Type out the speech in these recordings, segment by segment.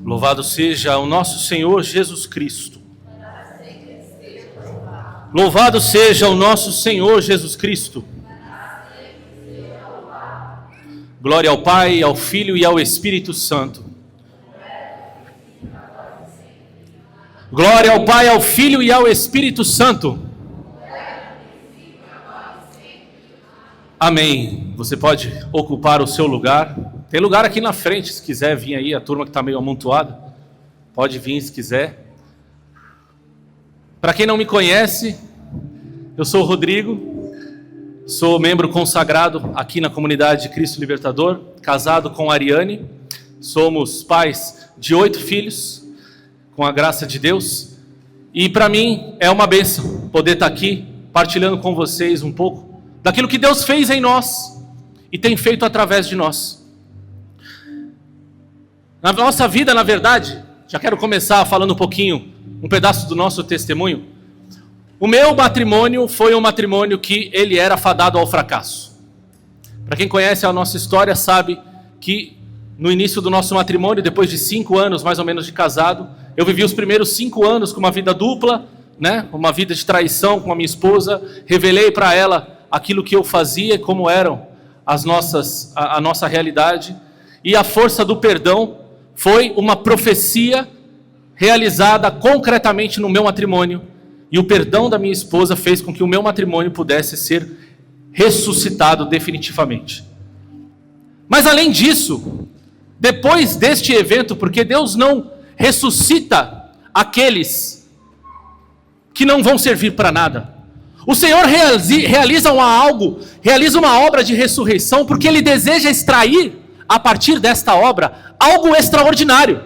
Louvado seja o nosso Senhor Jesus Cristo. Louvado seja o nosso Senhor Jesus Cristo. Glória ao Pai, ao Filho e ao Espírito Santo. Glória ao Pai, ao Filho e ao Espírito Santo. Amém. Você pode ocupar o seu lugar. Tem lugar aqui na frente, se quiser vir aí, a turma que está meio amontoada. Pode vir se quiser. Para quem não me conhece, eu sou o Rodrigo. Sou membro consagrado aqui na comunidade de Cristo Libertador, casado com a Ariane. Somos pais de 8 filhos, com a graça de Deus. E para mim é uma bênção poder estar aqui, partilhando com vocês um pouco daquilo que Deus fez em nós e tem feito através de nós. Na nossa vida, na verdade, já quero começar falando um pedaço do nosso testemunho. O meu matrimônio foi um matrimônio que ele era fadado ao fracasso. Para quem conhece a nossa história sabe que no início do nosso matrimônio, depois de 5 anos mais ou menos de casado, eu vivi os primeiros 5 anos com uma vida dupla, né? Uma vida de traição com a minha esposa. Revelei para ela aquilo que eu fazia, como eram a nossa realidade. E a força do perdão foi uma profecia realizada concretamente no meu matrimônio. E o perdão da minha esposa fez com que o meu matrimônio pudesse ser ressuscitado definitivamente. Mas além disso, depois deste evento, porque Deus não ressuscita aqueles que não vão servir para nada. O Senhor realiza uma obra de ressurreição, porque Ele deseja extrair, a partir desta obra, algo extraordinário.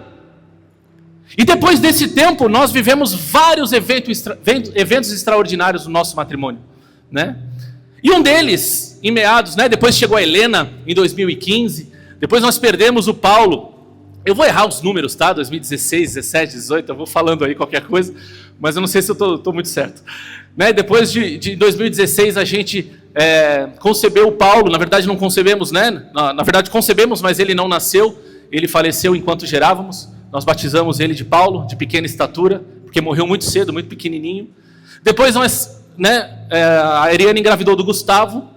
E depois desse tempo, nós vivemos vários eventos extraordinários no nosso matrimônio, né? E um deles, em meados, né? Depois chegou a Helena, em 2015. Depois nós perdemos o Paulo. Eu vou errar os números, tá? 2016, 17, 18, eu vou falando aí qualquer coisa, mas eu não sei se eu estou muito certo. Né? Depois de 2016, a gente concebeu o Paulo. Na verdade, não concebemos, né? Na verdade, concebemos, mas ele não nasceu. Ele faleceu enquanto gerávamos. Nós batizamos ele de Paulo, de pequena estatura, porque morreu muito cedo, muito pequenininho. Depois a Ariane engravidou do Gustavo,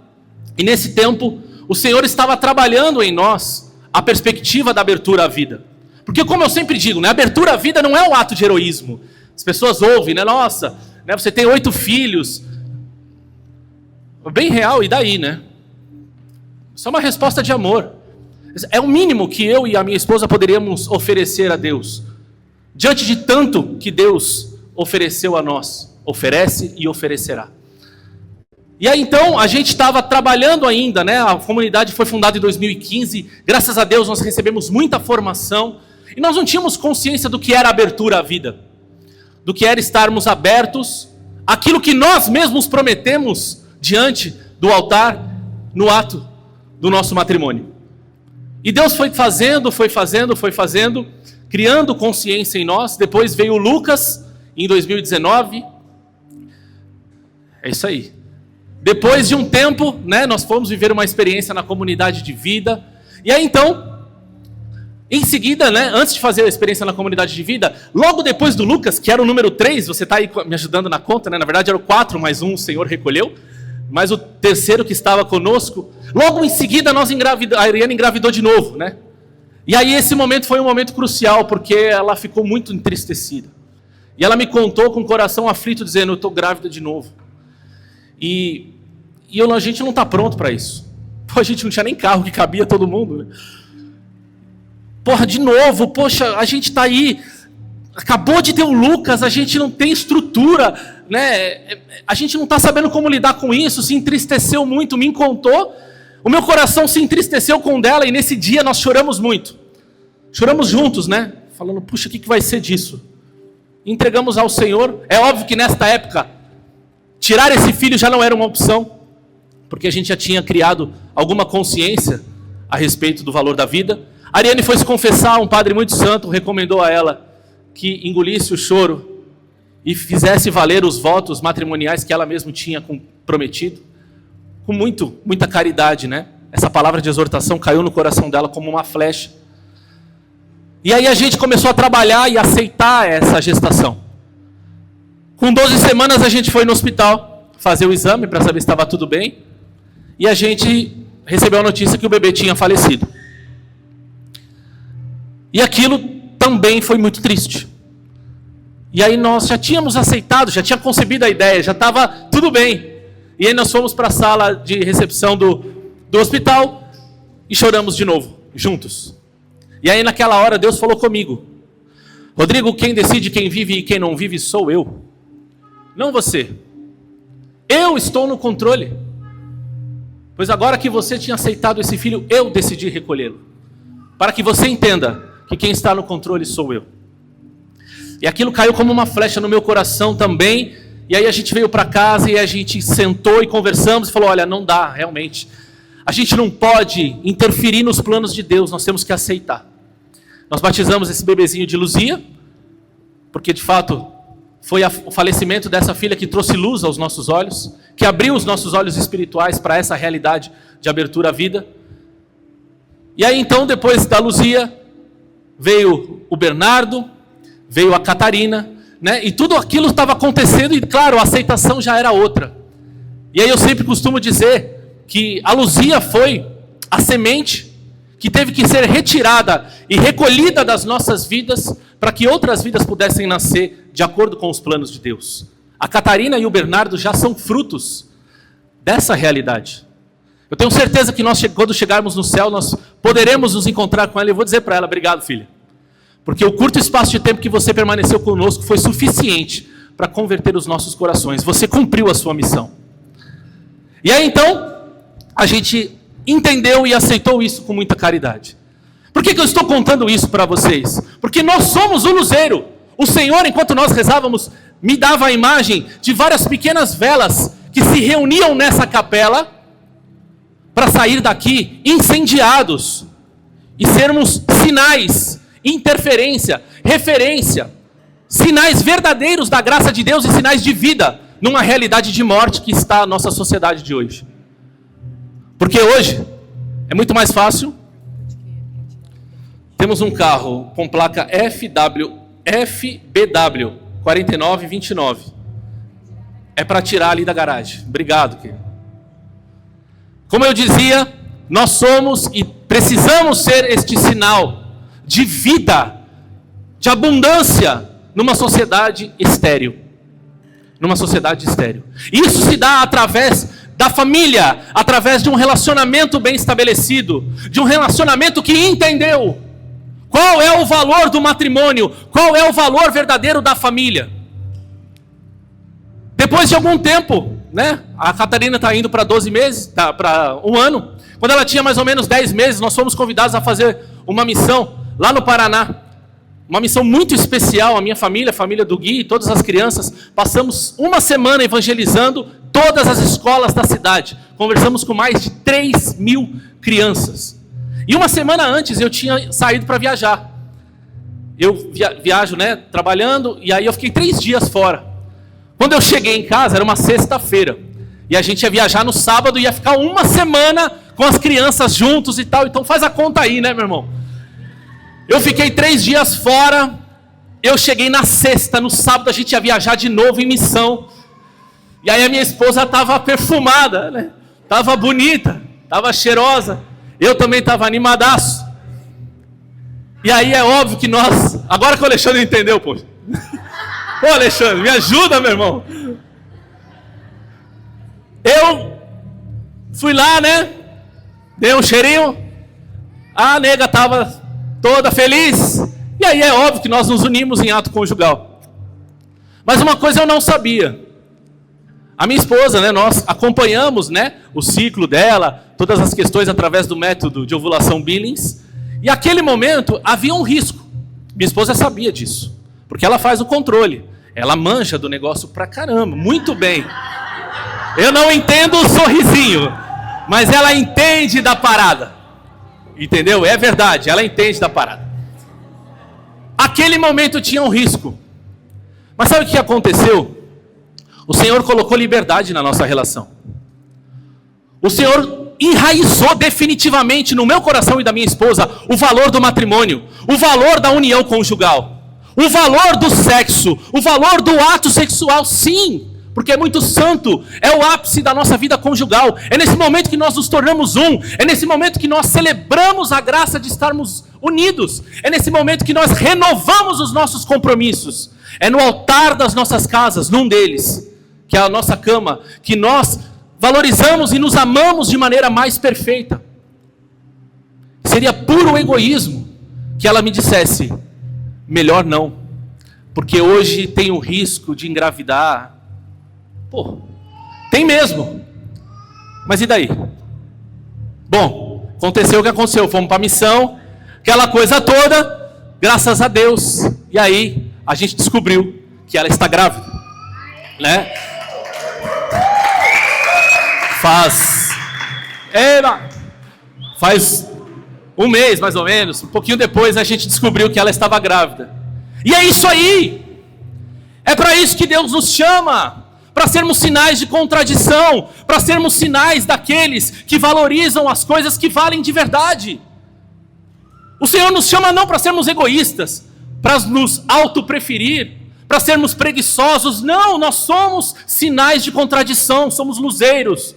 e nesse tempo o Senhor estava trabalhando em nós a perspectiva da abertura à vida. Porque como eu sempre digo, né, abertura à vida não é um ato de heroísmo. As pessoas ouvem, né, nossa, né, você tem 8 filhos. Bem real, e daí, né? Isso é uma resposta de amor. É o mínimo que eu e a minha esposa poderíamos oferecer a Deus, diante de tanto que Deus ofereceu a nós, oferece e oferecerá. E aí então, a gente estava trabalhando ainda, né? A comunidade foi fundada em 2015, graças a Deus nós recebemos muita formação, e nós não tínhamos consciência do que era abertura à vida, do que era estarmos abertos àquilo que nós mesmos prometemos diante do altar, no ato do nosso matrimônio. E Deus foi fazendo, criando consciência em nós. Depois veio o Lucas, em 2019. É isso aí. Depois de um tempo, né, nós fomos viver uma experiência na comunidade de vida. E aí então, em seguida, né, antes de fazer a experiência na comunidade de vida, logo depois do Lucas, que era o número 3, você está aí me ajudando na conta, né? Na verdade era o 4, mais um o Senhor recolheu. Mas o terceiro que estava conosco, logo em seguida a Ariane engravidou de novo, né? E aí esse momento foi um momento crucial, porque ela ficou muito entristecida. E ela me contou com o coração aflito, dizendo, eu estou grávida de novo. E a gente não está pronto para isso. Pô, a gente não tinha nem carro que cabia todo mundo, né? Porra, de novo, poxa, a gente está aí, acabou de ter o Lucas, a gente não tem estrutura, né? A gente não está sabendo como lidar com isso, se entristeceu muito, me contou, o meu coração se entristeceu com o dela, e nesse dia nós choramos muito, choramos juntos, né? Falando, puxa, o que vai ser disso? Entregamos ao Senhor. É óbvio que nesta época, tirar esse filho já não era uma opção, porque a gente já tinha criado alguma consciência a respeito do valor da vida. A Ariane foi se confessar, um padre muito santo recomendou a ela que engolisse o choro e fizesse valer os votos matrimoniais que ela mesma tinha prometido. com muita caridade, né? Essa palavra de exortação caiu no coração dela como uma flecha. E aí a gente começou a trabalhar e aceitar essa gestação. Com 12 semanas a gente foi no hospital fazer o exame para saber se estava tudo bem. E a gente recebeu a notícia que o bebê tinha falecido. E aquilo também foi muito triste. E aí nós já tínhamos aceitado, já tinha concebido a ideia, já estava tudo bem. E aí nós fomos para a sala de recepção do hospital e choramos de novo, juntos. E aí naquela hora Deus falou comigo: Rodrigo, quem decide quem vive e quem não vive sou eu, não você. Eu estou no controle. Pois agora que você tinha aceitado esse filho, eu decidi recolhê-lo. Para que você entenda que quem está no controle sou eu. E aquilo caiu como uma flecha no meu coração também. E aí a gente veio para casa e a gente sentou e conversamos e falou: olha, não dá, realmente. A gente não pode interferir nos planos de Deus, nós temos que aceitar. Nós batizamos esse bebezinho de Luzia, porque de fato foi o falecimento dessa filha que trouxe luz aos nossos olhos, que abriu os nossos olhos espirituais para essa realidade de abertura à vida. E aí então, depois da Luzia, veio o Bernardo, veio a Catarina, né? E tudo aquilo estava acontecendo e, claro, a aceitação já era outra. E aí eu sempre costumo dizer que a Luzia foi a semente que teve que ser retirada e recolhida das nossas vidas para que outras vidas pudessem nascer de acordo com os planos de Deus. A Catarina e o Bernardo já são frutos dessa realidade. Eu tenho certeza que nós, quando chegarmos no céu, nós poderemos nos encontrar com ela. E eu vou dizer para ela: obrigado, filha. Porque o curto espaço de tempo que você permaneceu conosco foi suficiente para converter os nossos corações. Você cumpriu a sua missão. E aí então, a gente entendeu e aceitou isso com muita caridade. Por que eu estou contando isso para vocês? Porque nós somos o luzeiro. O Senhor, enquanto nós rezávamos, me dava a imagem de várias pequenas velas que se reuniam nessa capela para sair daqui incendiados e sermos sinais, interferência, referência, sinais verdadeiros da graça de Deus e sinais de vida numa realidade de morte que está a nossa sociedade de hoje. Porque hoje é muito mais fácil. Temos um carro com placa FBW 4929. É para tirar ali da garagem. Obrigado, querido. Como eu dizia, nós somos e precisamos ser este sinal de vida, de abundância numa sociedade estéril. Numa sociedade estéril. Isso se dá através da família, através de um relacionamento bem estabelecido, de um relacionamento que entendeu qual é o valor do matrimônio, qual é o valor verdadeiro da família. Depois de algum tempo, né, a Catarina está indo para 12 meses, para um ano. Quando ela tinha mais ou menos 10 meses, nós fomos convidados a fazer uma missão lá no Paraná. Uma missão muito especial, a minha família, a família do Gui, todas as crianças. Passamos uma semana evangelizando todas as escolas da cidade. Conversamos com mais de 3.000 crianças. E uma semana antes eu tinha saído para viajar. Eu viajo, né, trabalhando, e aí eu fiquei 3 dias fora. Quando eu cheguei em casa, era uma sexta-feira. E a gente ia viajar no sábado e ia ficar uma semana com as crianças juntos e tal. Então faz a conta aí, né, meu irmão? Eu fiquei 3 dias fora. Eu cheguei na sexta, no sábado a gente ia viajar de novo em missão. E aí a minha esposa estava perfumada, né? Estava bonita, estava cheirosa. Eu também estava animadaço. E aí é óbvio que nós... Agora que o Alexandre entendeu, pô. Pô, Alexandre, me ajuda, meu irmão. Eu fui lá, né? Dei um cheirinho. A nega estava toda feliz. E aí é óbvio que nós nos unimos em ato conjugal. Mas uma coisa eu não sabia. A minha esposa, né, nós acompanhamos, né, o ciclo dela, todas as questões através do método de ovulação Billings. E naquele momento havia um risco. Minha esposa sabia disso, porque ela faz o controle. Ela manja do negócio pra caramba, muito bem. Eu não entendo o sorrisinho, mas ela entende da parada. Entendeu? É verdade, ela entende da parada. Aquele momento tinha um risco. Mas sabe o que aconteceu? O Senhor colocou liberdade na nossa relação. o Senhor enraizou definitivamente no meu coração e da minha esposa o valor do matrimônio, o valor da união conjugal, o valor do sexo, o valor do ato sexual, sim, porque é muito santo, é o ápice da nossa vida conjugal, é nesse momento que nós nos tornamos um, é nesse momento que nós celebramos a graça de estarmos unidos, é nesse momento que nós renovamos os nossos compromissos, é no altar das nossas casas, num deles, que é a nossa cama, que nós valorizamos e nos amamos de maneira mais perfeita. Seria puro egoísmo que ela me dissesse, melhor não, porque hoje tem o risco de engravidar. Pô, tem mesmo, mas e daí? Bom, aconteceu o que aconteceu, fomos para a missão, aquela coisa toda, graças a Deus, e aí a gente descobriu que ela está grávida, né? Faz um mês, mais ou menos, um pouquinho depois a gente descobriu que ela estava grávida. E é isso aí! É para isso que Deus nos chama! Para sermos sinais de contradição, para sermos sinais daqueles que valorizam as coisas que valem de verdade. O Senhor nos chama não para sermos egoístas, para nos auto-preferir, para sermos preguiçosos. Não, nós somos sinais de contradição, somos luzeiros.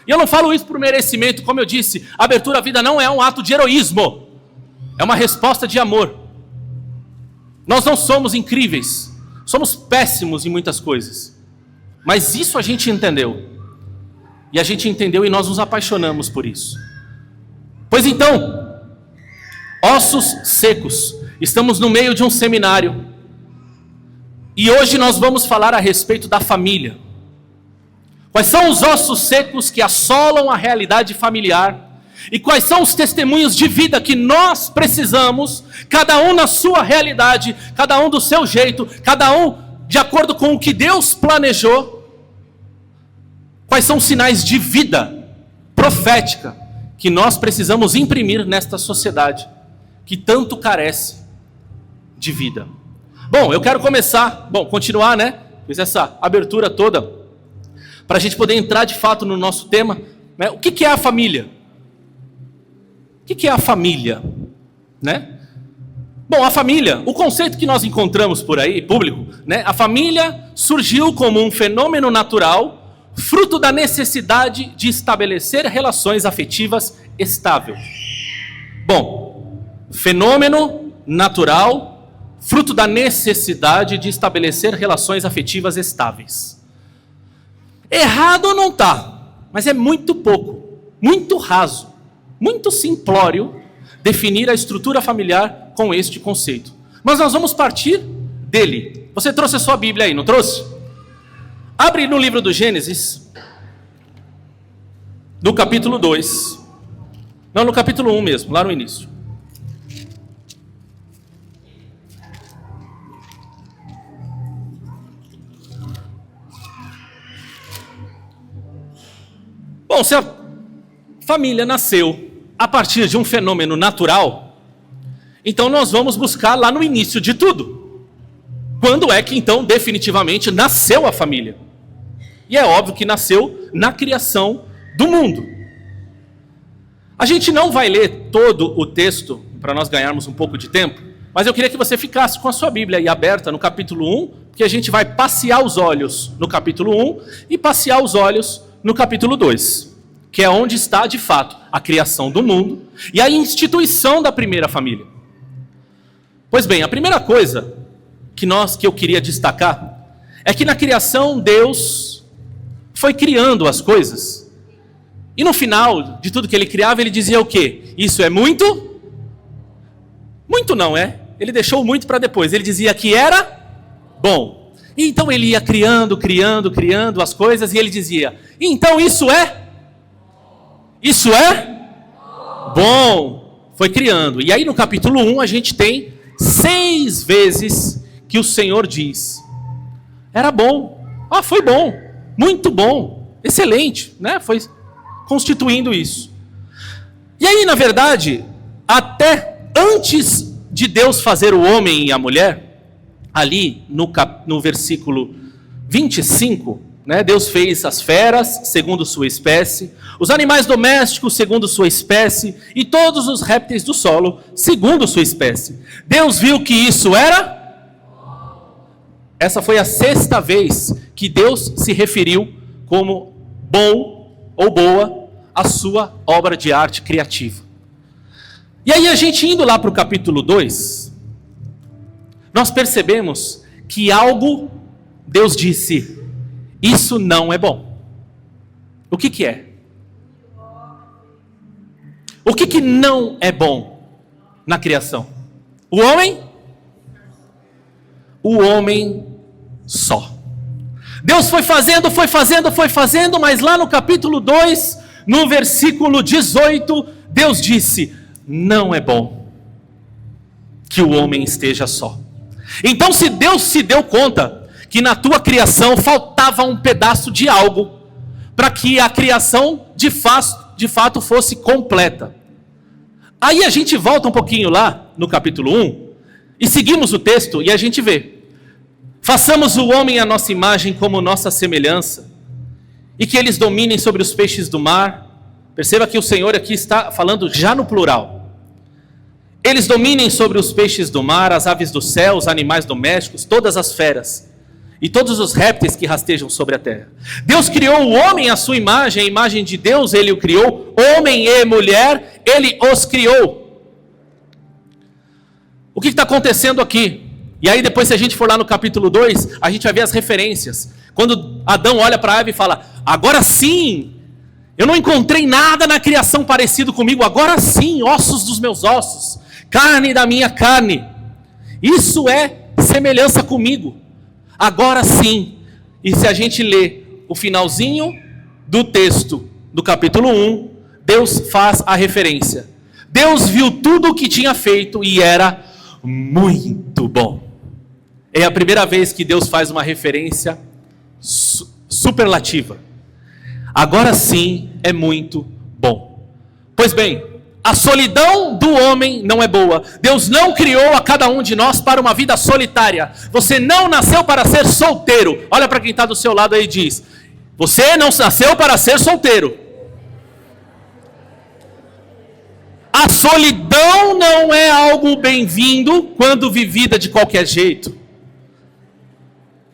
E eu não falo isso por merecimento, como eu disse, a abertura à vida não é um ato de heroísmo, é uma resposta de amor. Nós não somos incríveis, somos péssimos em muitas coisas, mas isso a gente entendeu, e a gente entendeu e nós nos apaixonamos por isso. Pois então, ossos secos, estamos no meio de um seminário, e hoje nós vamos falar a respeito da família. Quais são os ossos secos que assolam a realidade familiar? E quais são os testemunhos de vida que nós precisamos, cada um na sua realidade, cada um do seu jeito, cada um de acordo com o que Deus planejou? Quais são os sinais de vida profética que nós precisamos imprimir nesta sociedade que tanto carece de vida? Bom, eu quero continuar, né? Fiz essa abertura toda para a gente poder entrar de fato no nosso tema, né? O que é a família? O que é a família? Né? Bom, a família, o conceito que nós encontramos por aí, público, né? A família surgiu como um fenômeno natural, fruto da necessidade de estabelecer relações afetivas estáveis. Bom, fenômeno natural, fruto da necessidade de estabelecer relações afetivas estáveis. Errado não está, mas é muito pouco, muito raso, muito simplório definir a estrutura familiar com este conceito. Mas nós vamos partir dele. Você trouxe a sua Bíblia aí, não trouxe? Abre no livro do Gênesis, no capítulo 2. Não, no capítulo 1 mesmo, lá no início. Bom, se a família nasceu a partir de um fenômeno natural, então nós vamos buscar lá no início de tudo. Quando é que então definitivamente nasceu a família? E é óbvio que nasceu na criação do mundo. A gente não vai ler todo o texto para nós ganharmos um pouco de tempo, mas eu queria que você ficasse com a sua Bíblia aí aberta no capítulo 1, porque a gente vai passear os olhos no capítulo 1 e passear os olhos no capítulo 2, que é onde está de fato a criação do mundo e a instituição da primeira família. Pois bem, a primeira coisa que eu queria destacar é que na criação Deus foi criando as coisas. E no final de tudo que ele criava, ele dizia o quê? Isso é muito? Muito não é? Ele deixou muito para depois. Ele dizia que era bom. E então ele ia criando as coisas e ele dizia, então isso é bom. Foi criando. E aí no capítulo 1 a gente tem 6 vezes que o Senhor diz, era bom, foi bom, muito bom, excelente, né? Foi constituindo isso. E aí, na verdade, até antes de Deus fazer o homem e a mulher, ali no versículo 25, né? Deus fez as feras segundo sua espécie, os animais domésticos segundo sua espécie e todos os répteis do solo segundo sua espécie. Deus viu que isso era... Essa foi a 6ª vez que Deus se referiu como bom ou boa a sua obra de arte criativa. E aí a gente indo lá para o capítulo 2, nós percebemos que algo Deus disse, isso não é bom. O que é? O que não é bom na criação? O homem? O homem só. Deus foi fazendo, mas lá no capítulo 2, no versículo 18, Deus disse, não é bom que o homem esteja só. Então, se Deus se deu conta que na tua criação faltava um pedaço de algo, para que a criação de fato fosse completa. Aí a gente volta um pouquinho lá no capítulo 1, e seguimos o texto e a gente vê. Façamos o homem à nossa imagem como nossa semelhança, e que eles dominem sobre os peixes do mar. Perceba que o Senhor aqui está falando já no plural. Eles dominem sobre os peixes do mar, as aves do céu, os animais domésticos, todas as feras, e todos os répteis que rastejam sobre a terra. Deus criou o homem à sua imagem, a imagem de Deus Ele o criou, homem e mulher, Ele os criou. O que está acontecendo aqui? E aí depois, se a gente for lá no capítulo 2, a gente vai ver as referências. Quando Adão olha para Eva e fala, agora sim, eu não encontrei nada na criação parecido comigo, agora sim, ossos dos meus ossos, carne da minha carne, isso é semelhança comigo, agora sim. E se a gente lê o finalzinho do texto do capítulo 1, Deus faz a referência. Deus viu tudo o que tinha feito e era muito bom. É a primeira vez que Deus faz uma referência superlativa. Agora sim é muito bom. Pois bem, a solidão do homem não é boa. Deus não criou a cada um de nós para uma vida solitária. Você não nasceu para ser solteiro. Olha para quem está do seu lado aí e diz, você não nasceu para ser solteiro. A solidão não é algo bem-vindo quando vivida de qualquer jeito.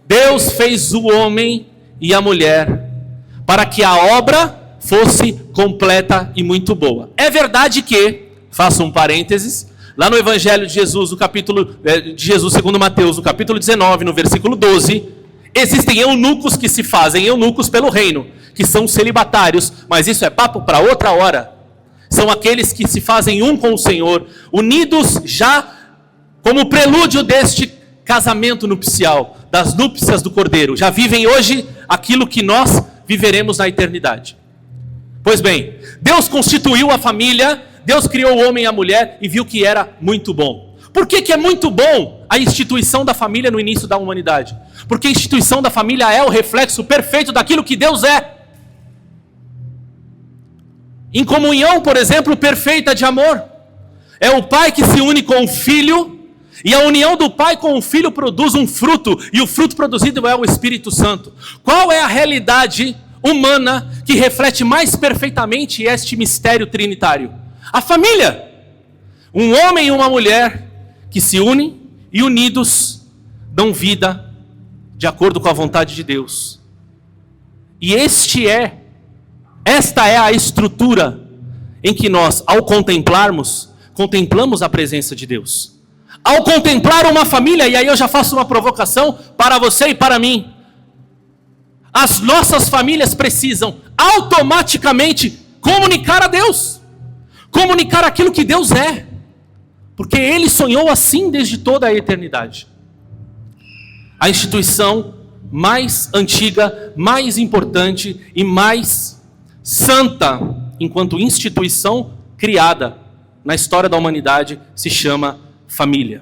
Deus fez o homem e a mulher para que a obra fosse completa e muito boa. É verdade que, faço um parênteses, lá no Evangelho de Jesus, no capítulo de Jesus segundo Mateus, no capítulo 19, no versículo 12, existem eunucos que se fazem eunucos pelo reino, que são celibatários, mas isso é papo para outra hora. São aqueles que se fazem um com o Senhor, unidos já como prelúdio deste casamento nupcial, das núpcias do Cordeiro. Já vivem hoje aquilo que nós viveremos na eternidade. Pois bem, Deus constituiu a família, Deus criou o homem e a mulher e viu que era muito bom. Por que é muito bom a instituição da família no início da humanidade? Porque a instituição da família é o reflexo perfeito daquilo que Deus é. Em comunhão, por exemplo, perfeita de amor. É o pai que se une com o filho, e a união do pai com o filho produz um fruto, e o fruto produzido é o Espírito Santo. Qual é a realidade humana que reflete mais perfeitamente este mistério trinitário? A família. Um homem e uma mulher que se unem e unidos dão vida de acordo com a vontade de Deus. E esta é a estrutura em que nós, ao contemplamos a presença de Deus. Ao contemplar uma família, e aí eu já faço uma provocação para você e para mim. As nossas famílias precisam automaticamente comunicar a Deus. Comunicar aquilo que Deus é. Porque Ele sonhou assim desde toda a eternidade. A instituição mais antiga, mais importante e mais santa, enquanto instituição criada na história da humanidade, se chama família.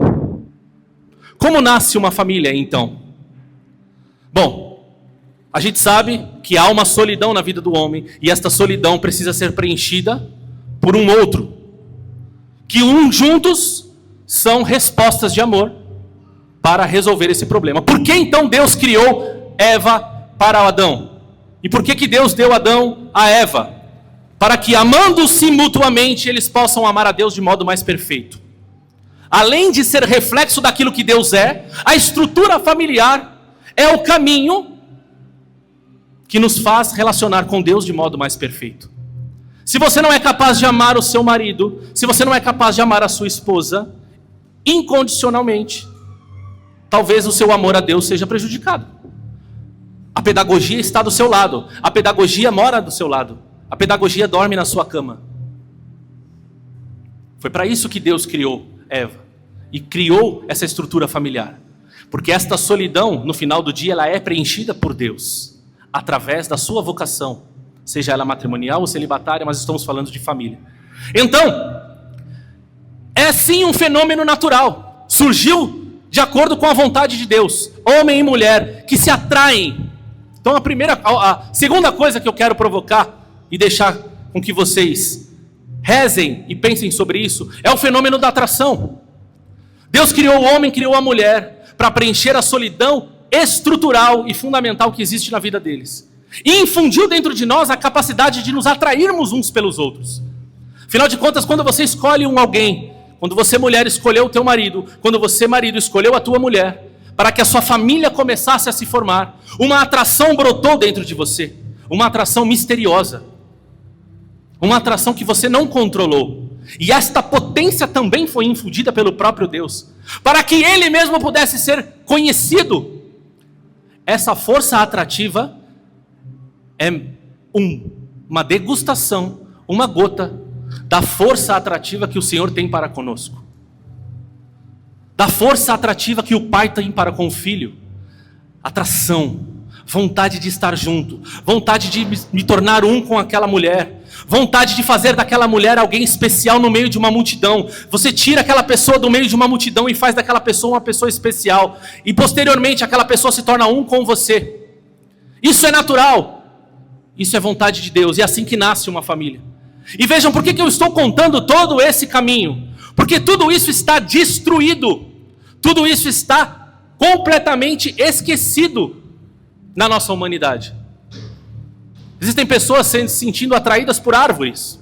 Como nasce uma família, então? Bom, a gente sabe que há uma solidão na vida do homem, e esta solidão precisa ser preenchida por um outro, que juntos são respostas de amor para resolver esse problema. Por que então Deus criou Eva para Adão? E por que Deus deu Adão a Eva? Para que, amando-se mutuamente, eles possam amar a Deus de modo mais perfeito. Além de ser reflexo daquilo que Deus é, a estrutura familiar é o caminho que nos faz relacionar com Deus de modo mais perfeito. Se você não é capaz de amar o seu marido, se você não é capaz de amar a sua esposa incondicionalmente, talvez o seu amor a Deus seja prejudicado. A pedagogia está do seu lado, a pedagogia mora do seu lado, a pedagogia dorme na sua cama. Foi para isso que Deus criou Eva e criou essa estrutura familiar, porque esta solidão, no final do dia, ela é preenchida por Deus, através da sua vocação, seja ela matrimonial ou celibatária, mas estamos falando de família. Então, é sim um fenômeno natural, surgiu de acordo com a vontade de Deus, homem e mulher que se atraem. Então a segunda coisa que eu quero provocar e deixar com que vocês rezem e pensem sobre isso, é o fenômeno da atração. Deus criou o homem, criou a mulher, para preencher a solidão estrutural e fundamental que existe na vida deles. E infundiu dentro de nós a capacidade de nos atrairmos uns pelos outros. Afinal de contas, quando você escolhe alguém, quando você mulher escolheu o teu marido, quando você marido escolheu a tua mulher, para que a sua família começasse a se formar, uma atração brotou dentro de você, uma atração misteriosa, uma atração que você não controlou, e esta potência também foi infundida pelo próprio Deus, para que Ele mesmo pudesse ser conhecido. Essa força atrativa é uma degustação, uma gota da força atrativa que o Senhor tem para conosco, da força atrativa que o pai tem para com o filho. Atração, vontade de estar junto, vontade de me tornar um com aquela mulher, vontade de fazer daquela mulher alguém especial no meio de uma multidão. Você tira aquela pessoa do meio de uma multidão e faz daquela pessoa uma pessoa especial, e posteriormente aquela pessoa se torna um com você. Isso é natural, isso é vontade de Deus, e é assim que nasce uma família. E vejam por que eu estou contando todo esse caminho, porque tudo isso está destruído, tudo isso está completamente esquecido na nossa humanidade. Existem pessoas se sentindo atraídas por árvores,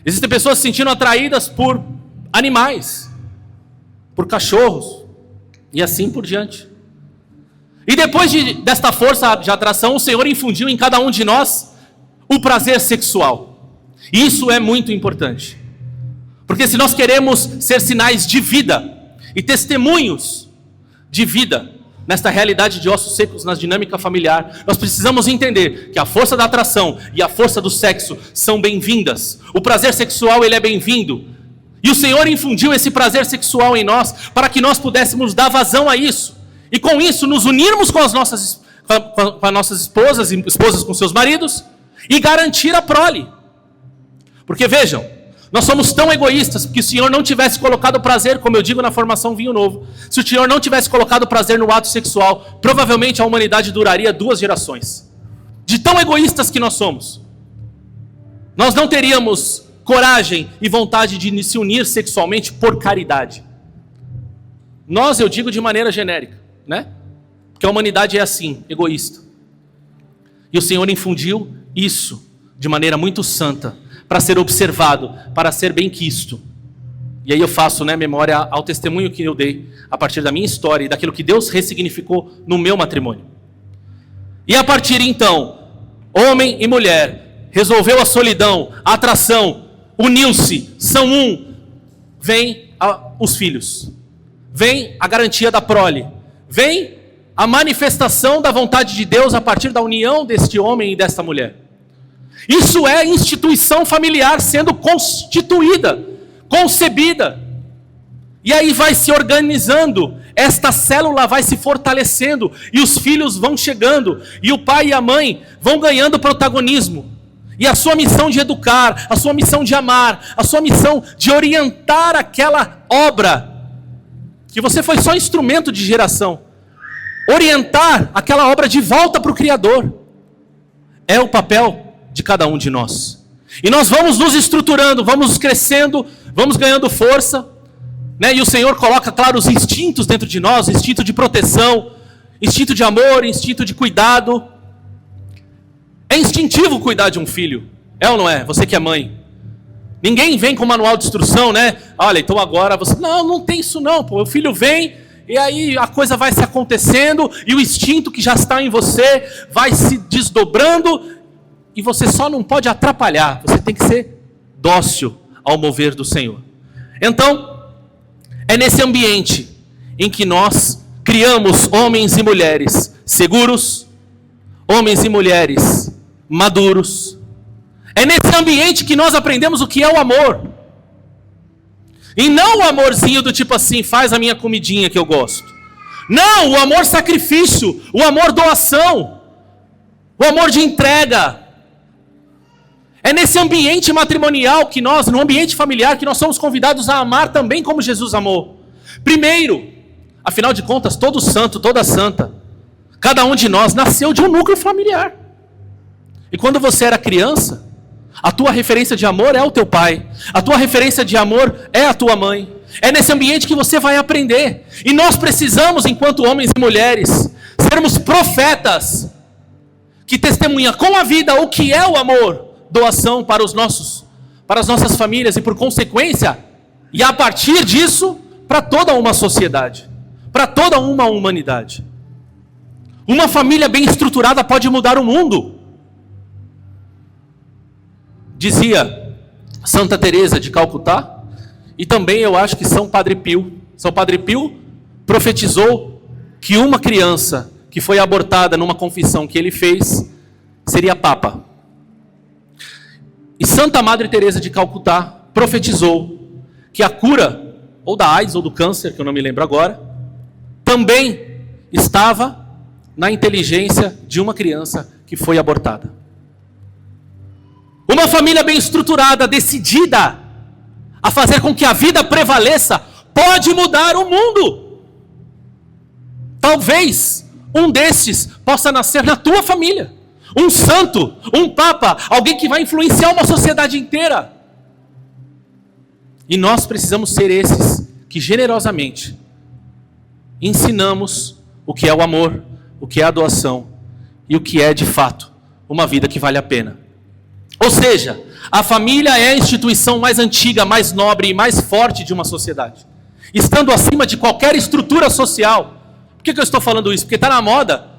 existem pessoas se sentindo atraídas por animais, por cachorros, e assim por diante. E depois desta força de atração, o Senhor infundiu em cada um de nós o prazer sexual. E isso é muito importante, porque se nós queremos ser sinais de vida e testemunhos de vida nesta realidade de ossos secos, na dinâmica familiar, nós precisamos entender que a força da atração e a força do sexo são bem-vindas. O prazer sexual, ele é bem-vindo, e o Senhor infundiu esse prazer sexual em nós para que nós pudéssemos dar vazão a isso, e com isso nos unirmos com as nossas esposas e esposas com seus maridos e garantir a prole. Porque vejam, nós somos tão egoístas que se o Senhor não tivesse colocado prazer, como eu digo na formação Vinho Novo, se o Senhor não tivesse colocado prazer no ato sexual, provavelmente a humanidade duraria 2 gerações. De tão egoístas que nós somos, nós não teríamos coragem e vontade de se unir sexualmente por caridade. Nós, eu digo de maneira genérica, né? Porque a humanidade é assim, egoísta. E o Senhor infundiu isso de maneira muito santa, para ser observado, para ser bem quisto. E aí eu faço, memória ao testemunho que eu dei, a partir da minha história e daquilo que Deus ressignificou no meu matrimônio. E a partir então, homem e mulher, resolveu a solidão, a atração, uniu-se, são um, vem os filhos, vem a garantia da prole, vem a manifestação da vontade de Deus a partir da união deste homem e desta mulher. Isso é instituição familiar sendo constituída, concebida. E aí vai se organizando, esta célula vai se fortalecendo, e os filhos vão chegando, e o pai e a mãe vão ganhando protagonismo. E a sua missão de educar, a sua missão de amar, a sua missão de orientar aquela obra, que você foi só instrumento de geração, orientar aquela obra de volta para o Criador, é o papel de cada um de nós. E nós vamos nos estruturando, vamos crescendo, vamos ganhando força, e o Senhor coloca, claro, os instintos dentro de nós, instinto de proteção, instinto de amor, instinto de cuidado, É instintivo cuidar de um filho. É ou não é? Você que é mãe. Ninguém vem com manual de instrução, né? Olha, então agora você... Não tem isso não, pô. O filho vem e aí a coisa vai se acontecendo e o instinto que já está em você vai se desdobrando e você só não pode atrapalhar. Você tem que ser dócil ao mover do Senhor. Então, é nesse ambiente em que nós criamos homens e mulheres seguros, homens e mulheres maduros. É nesse ambiente que nós aprendemos o que é o amor. E não o amorzinho do tipo assim, faz a minha comidinha que eu gosto. Não, o amor sacrifício, o amor doação, o amor de entrega. É nesse ambiente matrimonial que nós, no ambiente familiar, que nós somos convidados a amar também como Jesus amou. Primeiro, afinal de contas, todo santo, toda santa, cada um de nós nasceu de um núcleo familiar. E quando você era criança, a tua referência de amor é o teu pai. A tua referência de amor é a tua mãe. É nesse ambiente que você vai aprender. E nós precisamos, enquanto homens e mulheres, sermos profetas que testemunham com a vida o que é o amor, doação para as nossas famílias e por consequência, e a partir disso, para toda uma sociedade, para toda uma humanidade. Uma família bem estruturada pode mudar o mundo. Dizia Santa Teresa de Calcutá, e também eu acho que São Padre Pio. São Padre Pio profetizou que uma criança que foi abortada numa confissão que ele fez seria papa. E Santa Madre Teresa de Calcutá profetizou que a cura, ou da AIDS ou do câncer, que eu não me lembro agora, também estava na inteligência de uma criança que foi abortada. Uma família bem estruturada, decidida a fazer com que a vida prevaleça, pode mudar o mundo. Talvez um desses possa nascer na tua família. Um santo, um papa, alguém que vai influenciar uma sociedade inteira. E nós precisamos ser esses que generosamente ensinamos o que é o amor, o que é a doação e o que é de fato uma vida que vale a pena. Ou seja, a família é a instituição mais antiga, mais nobre e mais forte de uma sociedade, estando acima de qualquer estrutura social. Por que eu estou falando isso? Porque está na moda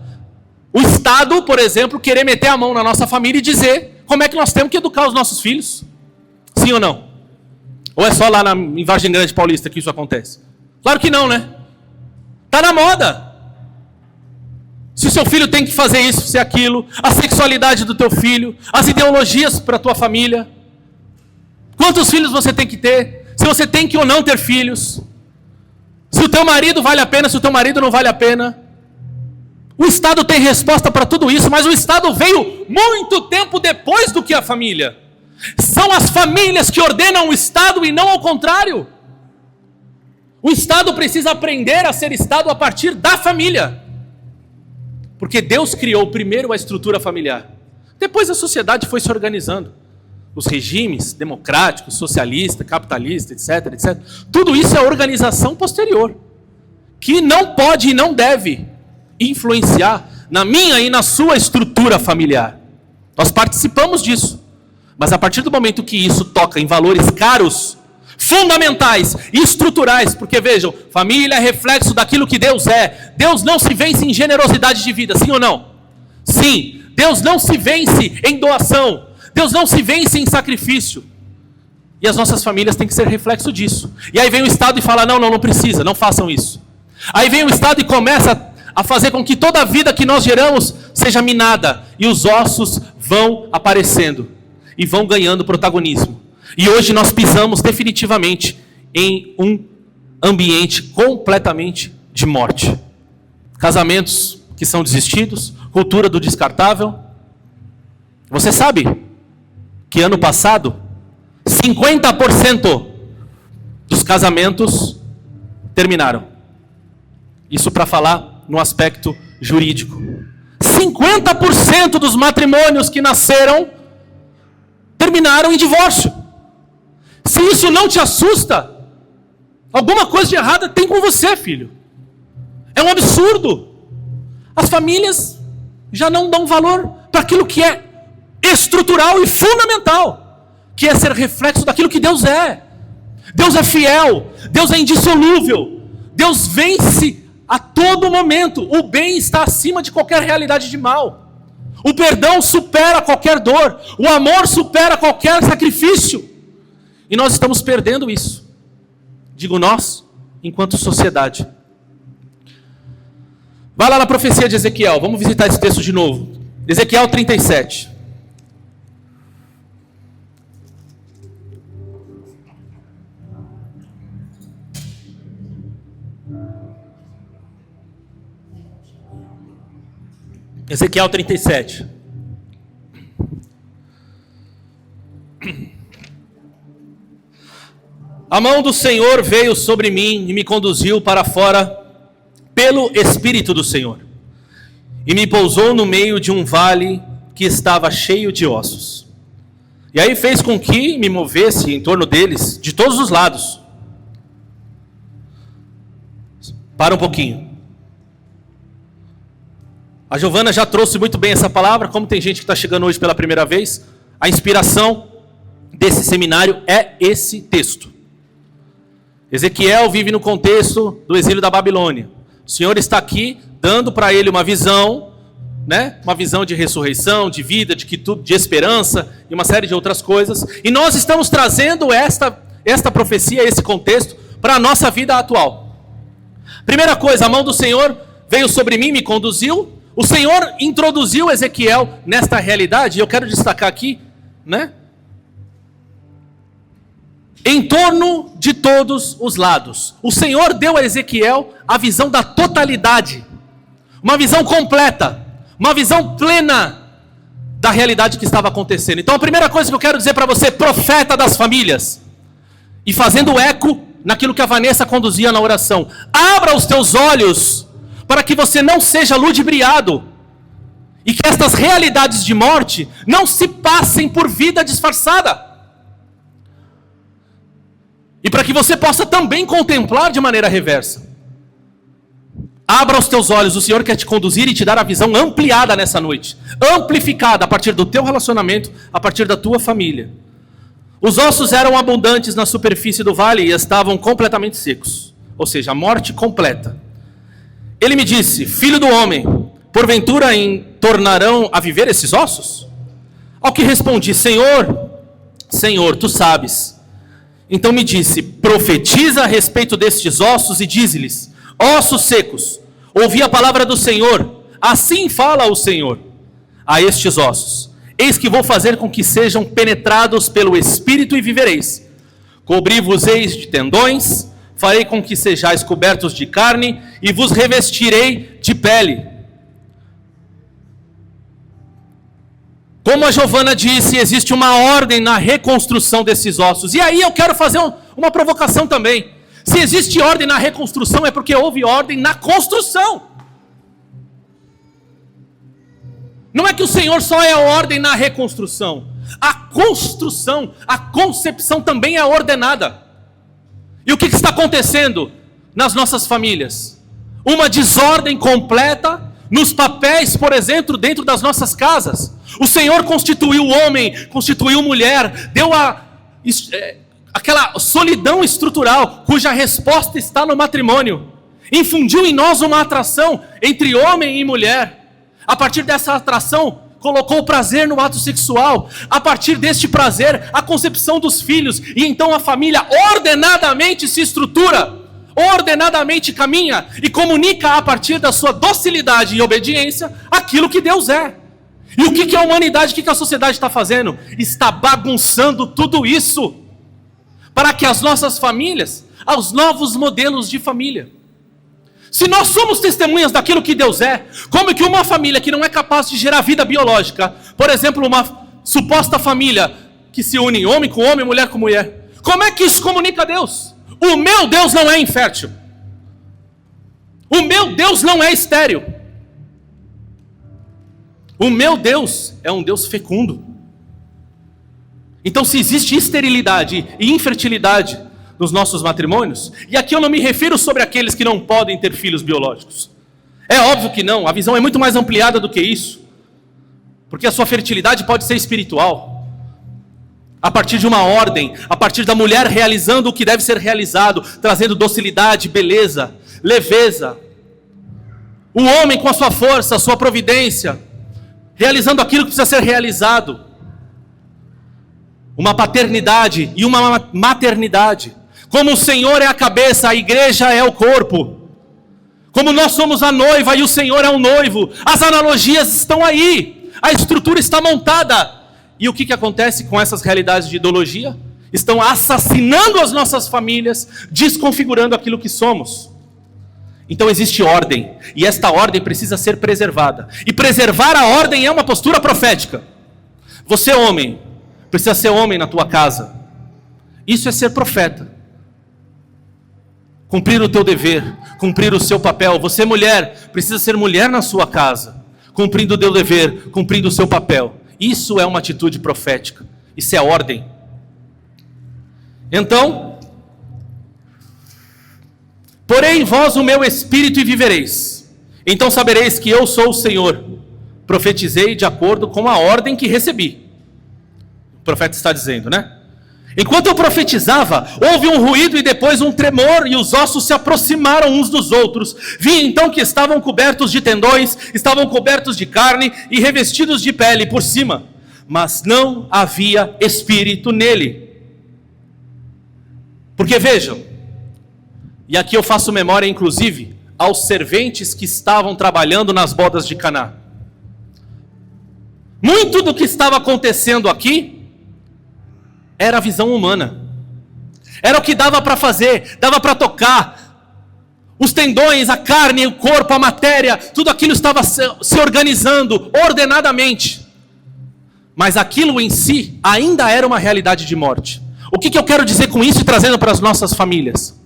o Estado, por exemplo, querer meter a mão na nossa família e dizer como é que nós temos que educar os nossos filhos. Sim ou não? Ou é só lá em Vargem Grande Paulista que isso acontece? Claro que não, né? Está na moda. Se o seu filho tem que fazer isso, ser aquilo, a sexualidade do teu filho, as ideologias para a tua família, quantos filhos você tem que ter, se você tem que ou não ter filhos, se o teu marido vale a pena, se o teu marido não vale a pena. O Estado tem resposta para tudo isso, mas o Estado veio muito tempo depois do que a família. São as famílias que ordenam o Estado e não ao contrário. O Estado precisa aprender a ser Estado a partir da família. Porque Deus criou primeiro a estrutura familiar. Depois a sociedade foi se organizando. Os regimes democráticos, socialista, capitalista, etc, etc. Tudo isso é organização posterior. Que não pode e não deve influenciar na minha e na sua estrutura familiar. Nós participamos disso. Mas a partir do momento que isso toca em valores caros, fundamentais e estruturais, porque vejam, família é reflexo daquilo que Deus é. Deus não se vence em generosidade de vida, sim ou não? Sim. Deus não se vence em doação. Deus não se vence em sacrifício. E as nossas famílias têm que ser reflexo disso. E aí vem o Estado e fala, não precisa, não façam isso. Aí vem o Estado e começa a fazer com que toda a vida que nós geramos seja minada. E os ossos vão aparecendo e vão ganhando protagonismo. E hoje nós pisamos definitivamente em um ambiente completamente de morte. Casamentos que são desistidos, cultura do descartável. Você sabe que ano passado, 50% dos casamentos terminaram. Isso para falar no aspecto jurídico. 50% dos matrimônios que nasceram terminaram em divórcio. Se isso não te assusta, alguma coisa de errada tem com você, filho. É um absurdo. As famílias já não dão valor para aquilo que é estrutural e fundamental, que é ser reflexo daquilo que Deus é. Deus é fiel, Deus é indissolúvel, Deus vence a todo momento. O bem está acima de qualquer realidade de mal. O perdão supera qualquer dor, o amor supera qualquer sacrifício. E nós estamos perdendo isso. Digo nós, enquanto sociedade. Vai lá na profecia de Ezequiel, vamos visitar esse texto de novo. Ezequiel 37. Ezequiel 37. A mão do Senhor veio sobre mim e me conduziu para fora pelo Espírito do Senhor. E me pousou no meio de um vale que estava cheio de ossos. E aí fez com que me movesse em torno deles, de todos os lados. Para um pouquinho. A Giovana já trouxe muito bem essa palavra. Como tem gente que está chegando hoje pela primeira vez, a inspiração desse seminário é esse texto. Ezequiel vive no contexto do exílio da Babilônia. O Senhor está aqui dando para ele uma visão, né? Uma visão de ressurreição, de vida, de esperança e uma série de outras coisas. E nós estamos trazendo esta profecia, esse contexto, para a nossa vida atual. Primeira coisa, a mão do Senhor veio sobre mim, me conduziu. O Senhor introduziu Ezequiel nesta realidade, e eu quero destacar aqui, né? Em torno de todos os lados. O Senhor deu a Ezequiel a visão da totalidade, uma visão completa, uma visão plena da realidade que estava acontecendo. Então a primeira coisa que eu quero dizer para você, profeta das famílias, e fazendo eco naquilo que a Vanessa conduzia na oração, abra os teus olhos para que você não seja ludibriado e que estas realidades de morte não se passem por vida disfarçada. E para que você possa também contemplar de maneira reversa. Abra os teus olhos, o Senhor quer te conduzir e te dar a visão ampliada nessa noite. Amplificada a partir do teu relacionamento, a partir da tua família. Os ossos eram abundantes na superfície do vale e estavam completamente secos. Ou seja, a morte completa. Ele me disse, filho do homem, porventura tornarão a viver esses ossos? Ao que respondi, Senhor, tu sabes. Então me disse, profetiza a respeito destes ossos e dize-lhes, ossos secos, ouvi a palavra do Senhor, assim fala o Senhor a estes ossos. Eis que vou fazer com que sejam penetrados pelo Espírito e vivereis. Cobri-vos-eis de tendões, farei com que sejais cobertos de carne e vos revestirei de pele. Como a Giovana disse, existe uma ordem na reconstrução desses ossos. E aí eu quero fazer uma provocação também. Se existe ordem na reconstrução, é porque houve ordem na construção. Não é que o Senhor só é a ordem na reconstrução. A construção, a concepção também é ordenada. E o que está acontecendo nas nossas famílias? Uma desordem completa nos papéis, por exemplo, dentro das nossas casas. O Senhor constituiu o homem, constituiu a mulher, deu aquela solidão estrutural, cuja resposta está no matrimônio. Infundiu em nós uma atração entre homem e mulher. A partir dessa atração, colocou o prazer no ato sexual. A partir deste prazer, a concepção dos filhos. E então a família ordenadamente se estrutura, ordenadamente caminha e comunica a partir da sua docilidade e obediência aquilo que Deus é. E o que a humanidade, o que a sociedade está fazendo? Está bagunçando tudo isso para que as nossas famílias, aos novos modelos de família. Se nós somos testemunhas daquilo que Deus é, como que uma família que não é capaz de gerar vida biológica, por exemplo, uma suposta família que se une homem com homem, mulher com mulher, como é que isso comunica a Deus? O meu Deus não é infértil. O meu Deus não é estéril. O meu Deus é um Deus fecundo. Então, se existe esterilidade e infertilidade nos nossos matrimônios, e aqui eu não me refiro sobre aqueles que não podem ter filhos biológicos. É óbvio que não, a visão é muito mais ampliada do que isso. Porque a sua fertilidade pode ser espiritual. A partir de uma ordem, a partir da mulher realizando o que deve ser realizado, trazendo docilidade, beleza, leveza. O homem com a sua força, a sua providência, realizando aquilo que precisa ser realizado. Uma paternidade e uma maternidade. Como o Senhor é a cabeça, a igreja é o corpo. Como nós somos a noiva e o Senhor é o noivo. As analogias estão aí. A estrutura está montada. E o que acontece com essas realidades de ideologia? Estão assassinando as nossas famílias, desconfigurando aquilo que somos. Então existe ordem, e esta ordem precisa ser preservada. E preservar a ordem é uma postura profética. Você, homem, precisa ser homem na tua casa. Isso é ser profeta. Cumprir o teu dever, cumprir o seu papel. Você, mulher, precisa ser mulher na sua casa, cumprindo o teu dever, cumprindo o seu papel. Isso é uma atitude profética. Isso é ordem. Então, porém em vós o meu espírito e vivereis. Então sabereis que eu sou o Senhor. Profetizei de acordo com a ordem que recebi. O profeta está dizendo, né? Enquanto eu profetizava, houve um ruído e depois um tremor, e os ossos se aproximaram uns dos outros. Vi então que estavam cobertos de tendões, estavam cobertos de carne e revestidos de pele por cima, mas não havia espírito nele. Porque vejam, e aqui eu faço memória inclusive aos serventes que estavam trabalhando nas bodas de Caná. Muito do que estava acontecendo aqui era a visão humana. Era o que dava para fazer, dava para tocar. Os tendões, a carne, o corpo, a matéria, tudo aquilo estava se organizando ordenadamente. Mas aquilo em si ainda era uma realidade de morte. O que eu quero dizer com isso e trazendo para as nossas famílias?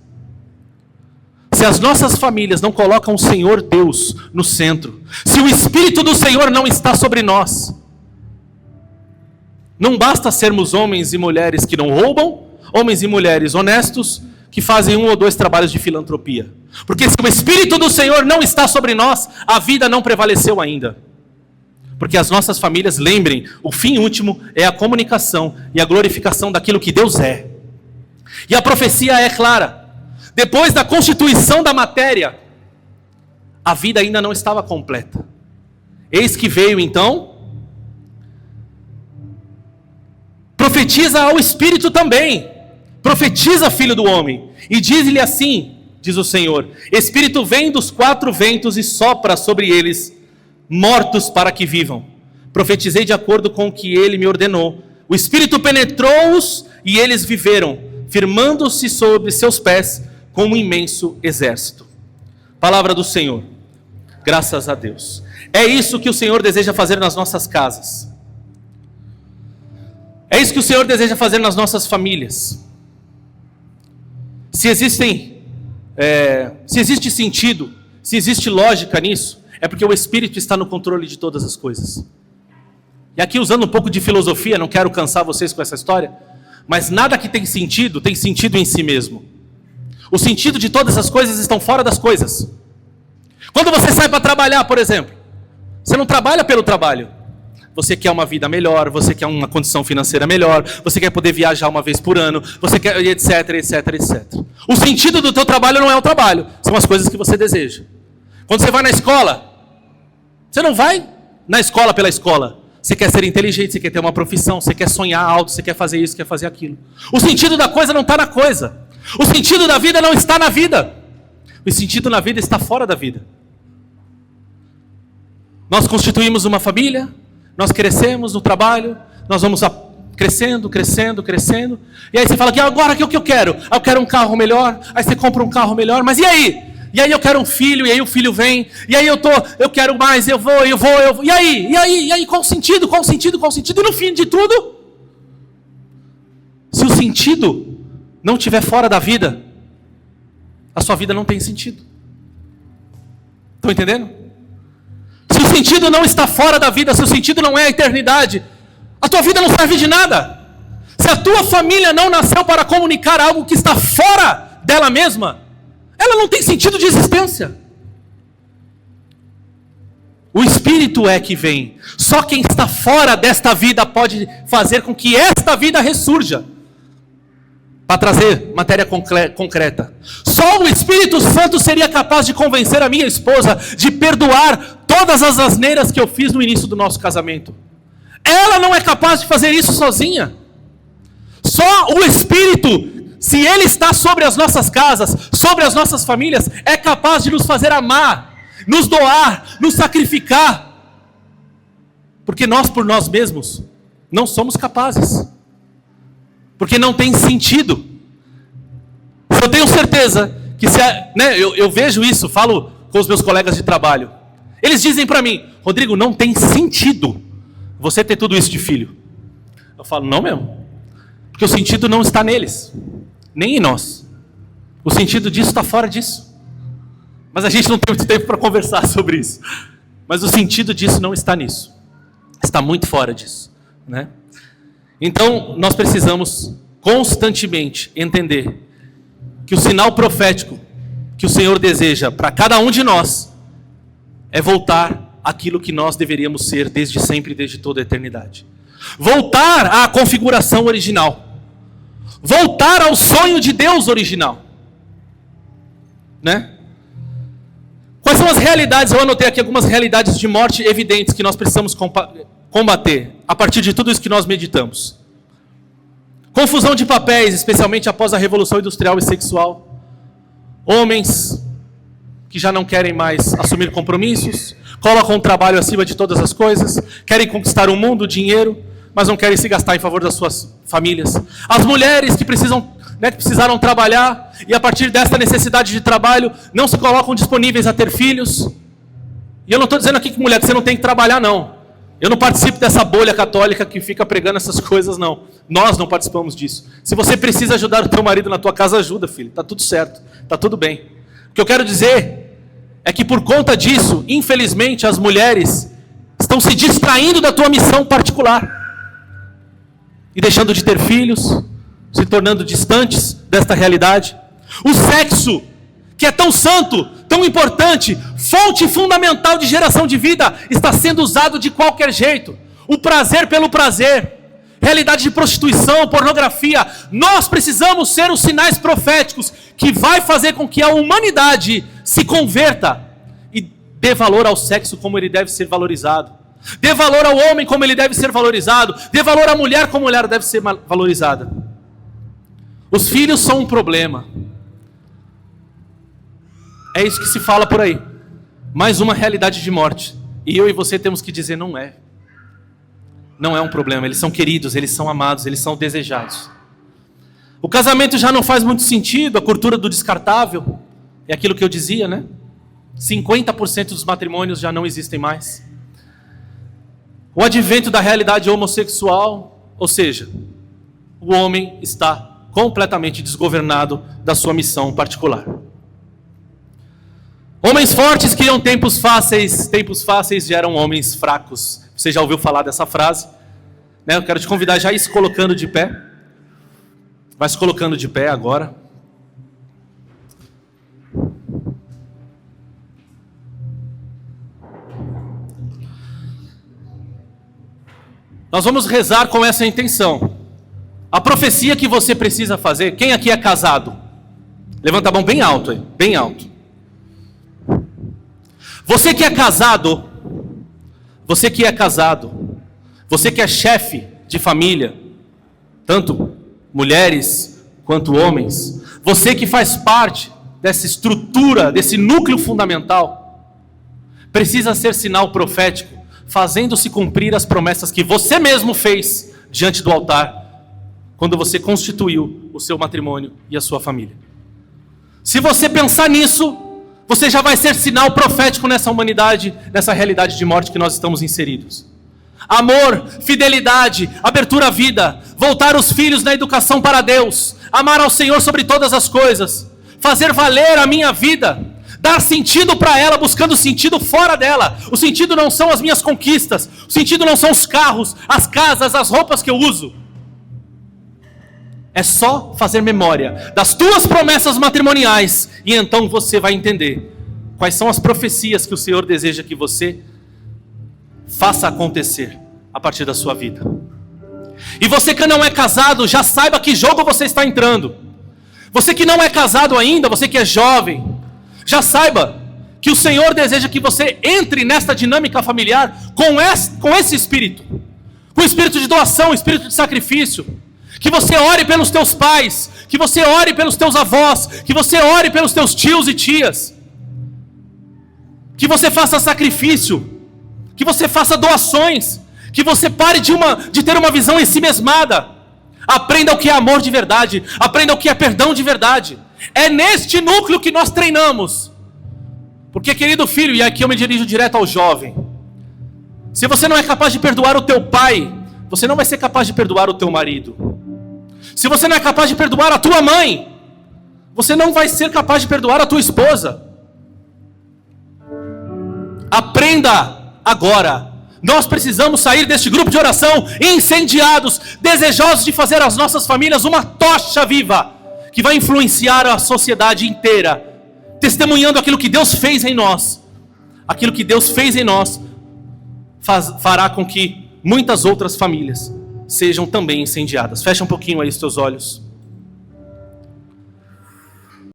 Se as nossas famílias não colocam o Senhor Deus no centro, se o Espírito do Senhor não está sobre nós, não basta sermos homens e mulheres que não roubam, homens e mulheres honestos, que fazem 1 ou 2 trabalhos de filantropia. Porque se o Espírito do Senhor não está sobre nós, a vida não prevaleceu ainda. Porque as nossas famílias, lembrem, o fim último é a comunicação e a glorificação daquilo que Deus é. E a profecia é clara. Depois da constituição da matéria, a vida ainda não estava completa. Eis que veio então, profetiza ao Espírito também, profetiza, filho do homem, e diz-lhe assim, diz o Senhor: Espírito vem dos 4 ventos e sopra sobre eles, mortos para que vivam. Profetizei de acordo com o que ele me ordenou. O Espírito penetrou-os e eles viveram, firmando-se sobre seus pés como um imenso exército. Palavra do Senhor. Graças a Deus. É isso que o Senhor deseja fazer nas nossas casas. É isso que o Senhor deseja fazer nas nossas famílias. Se existe sentido, se existe lógica nisso, é porque o Espírito está no controle de todas as coisas. E aqui, usando um pouco de filosofia, não quero cansar vocês com essa história, mas nada que tem sentido em si mesmo. O sentido de todas as coisas estão fora das coisas. Quando você sai para trabalhar, por exemplo, você não trabalha pelo trabalho. Você quer uma vida melhor, você quer uma condição financeira melhor, você quer poder viajar uma vez por ano, você quer etc, etc, etc. O sentido do teu trabalho não é o trabalho, são as coisas que você deseja. Quando você vai na escola, você não vai na escola pela escola. Você quer ser inteligente, você quer ter uma profissão, você quer sonhar alto, você quer fazer isso, quer fazer aquilo. O sentido da coisa não está na coisa. O sentido da vida não está na vida. O sentido na vida está fora da vida. Nós constituímos uma família, nós crescemos no trabalho, nós vamos crescendo, crescendo, crescendo. E aí você fala, agora o que eu quero? Eu quero um carro melhor. Aí você compra um carro melhor, mas e aí? E aí eu quero um filho, e aí o filho vem. E aí eu quero mais, eu vou. E aí? Qual o sentido? E no fim de tudo, se o sentido não estiver fora da vida, a sua vida não tem sentido. Estão entendendo? Se o sentido não está fora da vida, se o sentido não é a eternidade, a tua vida não serve de nada. Se a tua família não nasceu para comunicar algo que está fora dela mesma, ela não tem sentido de existência. O Espírito é que vem. Só quem está fora desta vida pode fazer com que esta vida ressurja. Para trazer matéria concreta. Só o Espírito Santo seria capaz de convencer a minha esposa de perdoar todas as asneiras que eu fiz no início do nosso casamento. Ela não é capaz de fazer isso sozinha. Só o Espírito, se Ele está sobre as nossas casas, sobre as nossas famílias, é capaz de nos fazer amar, nos doar, nos sacrificar. Porque nós, por nós mesmos, não somos capazes. Porque não tem sentido. Eu tenho certeza que eu vejo isso, falo com os meus colegas de trabalho. Eles dizem para mim, Rodrigo, não tem sentido você ter tudo isso de filho. Eu falo, não mesmo. Porque o sentido não está neles, nem em nós. O sentido disso está fora disso. Mas a gente não tem muito tempo para conversar sobre isso. Mas o sentido disso não está nisso. Está muito fora disso, né? Então, nós precisamos constantemente entender que o sinal profético que o Senhor deseja para cada um de nós é voltar àquilo que nós deveríamos ser desde sempre e desde toda a eternidade. Voltar à configuração original. Voltar ao sonho de Deus original. Né? Quais são as realidades? Eu anotei aqui algumas realidades de morte evidentes que nós precisamos combater a partir de tudo isso que nós meditamos. Confusão de papéis, especialmente após a Revolução Industrial e Sexual. Homens que já não querem mais assumir compromissos, colocam o trabalho acima de todas as coisas, querem conquistar o mundo, o dinheiro, mas não querem se gastar em favor das suas famílias. As mulheres que precisaram trabalhar e a partir desta necessidade de trabalho não se colocam disponíveis a ter filhos. E eu não estou dizendo aqui que mulher, que você não tem que trabalhar, não. Eu não participo dessa bolha católica que fica pregando essas coisas, não. Nós não participamos disso. Se você precisa ajudar o teu marido na tua casa, ajuda, filho. Está tudo certo, está tudo bem. O que eu quero dizer é que por conta disso, infelizmente, as mulheres estão se distraindo da tua missão particular. E deixando de ter filhos, se tornando distantes desta realidade. O sexo, que é tão santo, tão importante, fonte fundamental de geração de vida, está sendo usado de qualquer jeito. O prazer pelo prazer, realidade de prostituição, pornografia. Nós precisamos ser os sinais proféticos que vai fazer com que a humanidade se converta e dê valor ao sexo como ele deve ser valorizado. Dê valor ao homem como ele deve ser valorizado. Dê valor à mulher como a mulher deve ser valorizada. Os filhos são um problema. É isso que se fala por aí. Mais uma realidade de morte. E eu e você temos que dizer, não é. Não é um problema. Eles são queridos, eles são amados, eles são desejados. O casamento já não faz muito sentido, a cultura do descartável. É aquilo que eu dizia, né? 50% dos matrimônios já não existem mais. O advento da realidade homossexual, ou seja, o homem está completamente desgovernado da sua missão particular. Homens fortes criam tempos fáceis geram homens fracos. Você já ouviu falar dessa frase? Né? Eu quero te convidar já a ir se colocando de pé. Vai se colocando de pé agora. Nós vamos rezar com essa intenção. A profecia que você precisa fazer. Quem aqui é casado? Levanta a mão bem alto aí, bem alto. Você que é casado, você que é chefe de família, tanto mulheres quanto homens, você que faz parte dessa estrutura, desse núcleo fundamental, precisa ser sinal profético, fazendo-se cumprir as promessas que você mesmo fez diante do altar, quando você constituiu o seu matrimônio e a sua família. Se você pensar nisso, você já vai ser sinal profético nessa humanidade, nessa realidade de morte que nós estamos inseridos. Amor, fidelidade, abertura à vida, voltar os filhos na educação para Deus, amar ao Senhor sobre todas as coisas, fazer valer a minha vida, dar sentido para ela, buscando sentido fora dela. O sentido não são as minhas conquistas, o sentido não são os carros, as casas, as roupas que eu uso. É só fazer memória das tuas promessas matrimoniais e então você vai entender quais são as profecias que o Senhor deseja que você faça acontecer a partir da sua vida. E você que não é casado, já saiba que jogo você está entrando. Você que não é casado ainda, você que é jovem, já saiba que o Senhor deseja que você entre nesta dinâmica familiar com esse espírito. Com o espírito de doação, o espírito de sacrifício. Que você ore pelos teus pais, que você ore pelos teus avós, que você ore pelos teus tios e tias. Que você faça sacrifício, que você faça doações, que você pare de ter uma visão em si mesmada. Aprenda o que é amor de verdade, aprenda o que é perdão de verdade. É neste núcleo que nós treinamos. Porque, querido filho, e aqui eu me dirijo direto ao jovem, se você não é capaz de perdoar o teu pai, você não vai ser capaz de perdoar o teu marido. Se você não é capaz de perdoar a tua mãe, você não vai ser capaz de perdoar a tua esposa. Aprenda agora. Nós precisamos sair deste grupo de oração incendiados, desejosos de fazer as nossas famílias uma tocha viva, que vai influenciar a sociedade inteira, testemunhando aquilo que Deus fez em nós. Aquilo que Deus fez em nós fará com que muitas outras famílias sejam também incendiadas. Fecha um pouquinho aí os teus olhos.